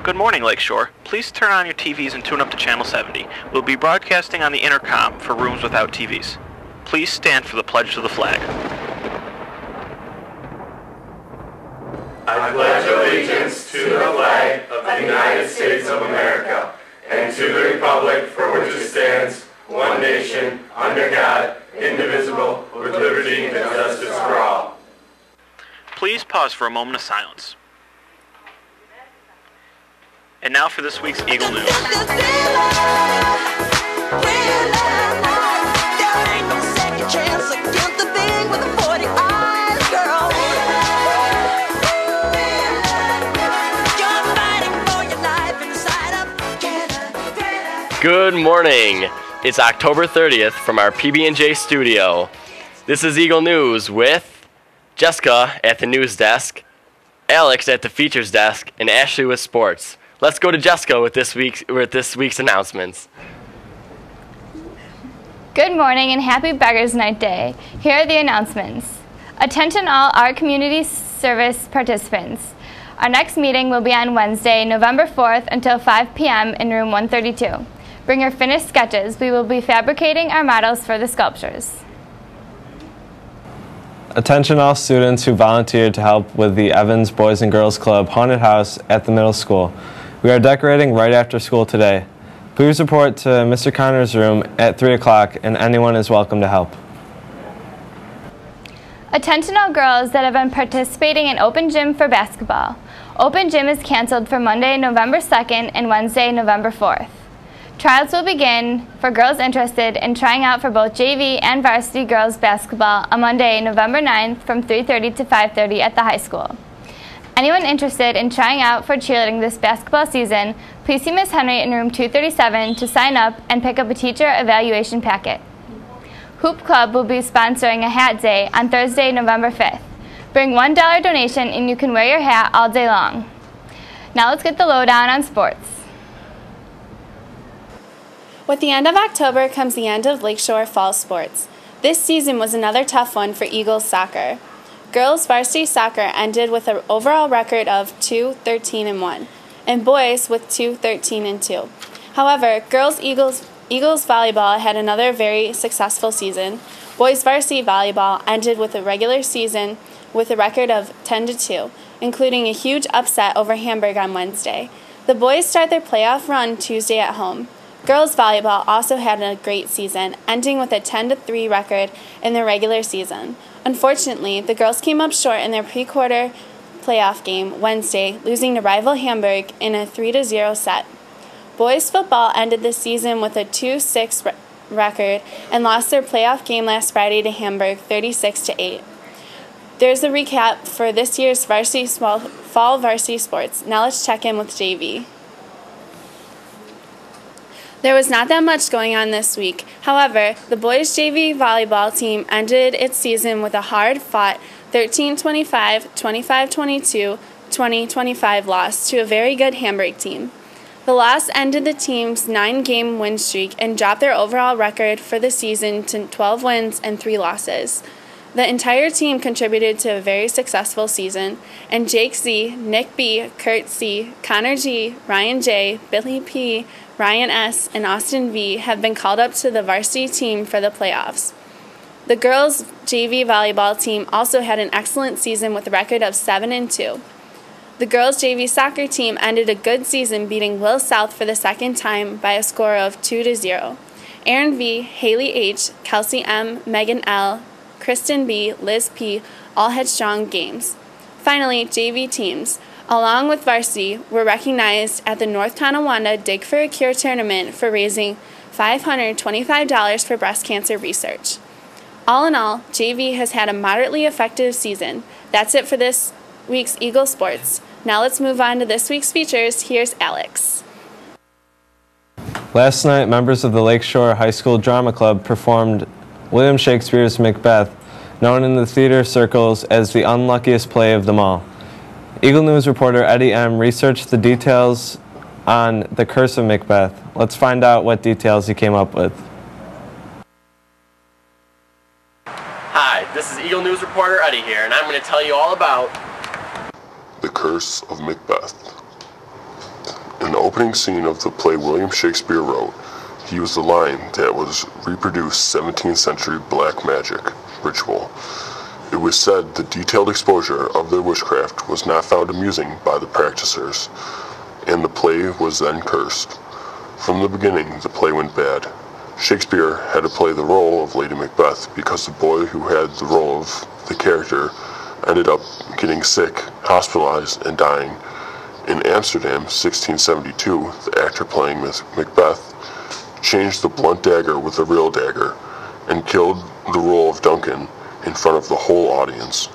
Good morning, Lakeshore. Please turn on your TVs and tune up to Channel 70. We'll be broadcasting on the intercom for rooms without TVs. Please stand for the pledge to the flag. I pledge allegiance to the flag of the United States of America and to the republic for which it stands, one nation, under God, indivisible, with liberty and justice for all. Please pause for a moment of silence. And now for this week's Eagle News. Good morning. It's October 30th from our PB&J studio. This is Eagle News with Jessica at the news desk, Alex at the features desk, and Ashley with sports. Let's go to Jessica with this week's announcements. Good morning and happy Beggars Night Day. Here are the announcements. Attention all our community service participants. Our next meeting will be on Wednesday, November 4th until 5 p.m. in room 132. Bring your finished sketches. We will be fabricating our models for the sculptures. Attention all students who volunteered to help with the Evans Boys and Girls Club Haunted House at the middle school. We are decorating right after school today. Please report to Mr. Connor's room at 3 o'clock and anyone is welcome to help. Attention all girls that have been participating in Open Gym for basketball. Open Gym is canceled for Monday, November 2nd and Wednesday, November 4th. Trials will begin for girls interested in trying out for both JV and varsity girls basketball on Monday, November 9th from 3:30 to 5:30 at the high school. Anyone interested in trying out for cheerleading this basketball season, please see Ms. Henry in room 237 to sign up and pick up a teacher evaluation packet. Hoop Club will be sponsoring a hat day on Thursday, November 5th. Bring $1 donation and you can wear your hat all day long. Now let's get the lowdown on sports. With the end of October comes the end of Lakeshore Fall Sports. This season was another tough one for Eagles soccer. Girls varsity soccer ended with an overall record of 2-13-1, and boys with 2-13-2. However, girls Eagles volleyball had another very successful season. Boys varsity volleyball ended with a regular season with a record of 10-2, including a huge upset over Hamburg on Wednesday. The boys start their playoff run Tuesday at home. Girls volleyball also had a great season, ending with a 10-3 record in their regular season. Unfortunately, the girls came up short in their pre-quarter playoff game Wednesday, losing to rival Hamburg in a 3-0 set. Boys football ended the season with a 2-6 record and lost their playoff game last Friday to Hamburg 36-8. There's a recap for this year's fall varsity sports. Now let's check in with JV. There was not that much going on this week. However, the boys JV volleyball team ended its season with a hard-fought 13-25, 25-22, 20-25 loss to a very good Hamburg team. The loss ended the team's 9-game win streak and dropped their overall record for the season to 12 wins and 3 losses. The entire team contributed to a very successful season, and Jake Z, Nick B, Kurt C, Connor G, Ryan J, Billy P, Ryan S, and Austin V have been called up to the varsity team for the playoffs. The girls' JV volleyball team also had an excellent season with a record of 7-2. The girls' JV soccer team ended a good season beating Will South for the second time by a score of 2-0. Aaron V, Haley H, Kelsey M, Megan L, Kristen B, Liz P all had strong games. Finally, JV teams, along with varsity, were recognized at the North Tonawanda Dig for a Cure tournament for raising $525 for breast cancer research. All in all, JV has had a moderately effective season. That's it for this week's Eagle Sports. Now let's move on to this week's features. Here's Alex. Last night, members of the Lakeshore High School Drama Club performed William Shakespeare's Macbeth, known in the theater circles as the unluckiest play of them all. Eagle News reporter Eddie M. researched the details on The Curse of Macbeth. Let's find out what details he came up with. Hi, this is Eagle News reporter Eddie here, and I'm going to tell you all about The Curse of Macbeth. an opening scene of the play William Shakespeare wrote, he used a line that was reproduced 17th century black magic ritual. It was said the detailed exposure of their witchcraft was not found amusing by the practicers, and the play was then cursed. From the beginning, the play went bad. Shakespeare had to play the role of Lady Macbeth because the boy who had the role of the character ended up getting sick, hospitalized, and dying. In Amsterdam, 1672, the actor playing Macbeth changed the blunt dagger with a real dagger and killed the role of Duncan in front of the whole audience.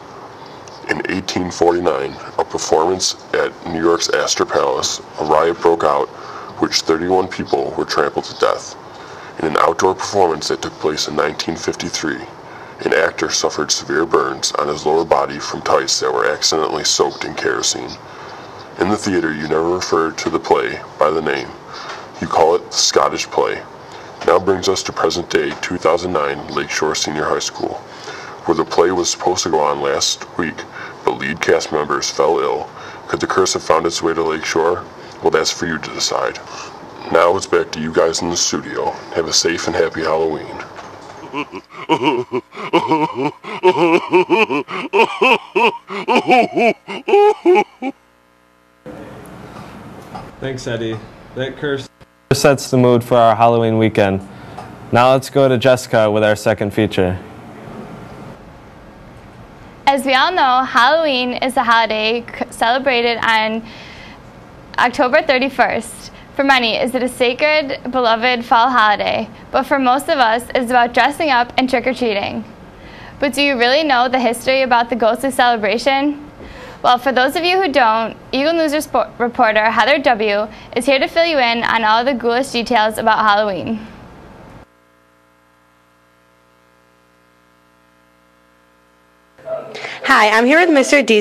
In 1849, a performance at New York's Astor Palace, a riot broke out, which 31 people were trampled to death. In an outdoor performance that took place in 1953, an actor suffered severe burns on his lower body from tights that were accidentally soaked in kerosene. In the theater, you never refer to the play by the name. You call it the Scottish play. Now brings us to present day 2009 Lakeshore Senior High School, where the play was supposed to go on last week, but lead cast members fell ill. Could the curse have found its way to Lakeshore? Well, that's for you to decide. Now it's back to you guys in the studio. Have a safe and happy Halloween. Thanks, Eddie. That curse sets the mood for our Halloween weekend. Now let's go to Jessica with our second feature. As we all know, Halloween is a holiday celebrated on October 31st. For many, is it a sacred, beloved fall holiday, but for most of us, it's about dressing up and trick-or-treating. But do you really know the history about the ghostly celebration? Well, for those of you who don't, Eagle News reporter Heather W. is here to fill you in on all the ghoulish details about Halloween. Hi, I'm here with Mr. D.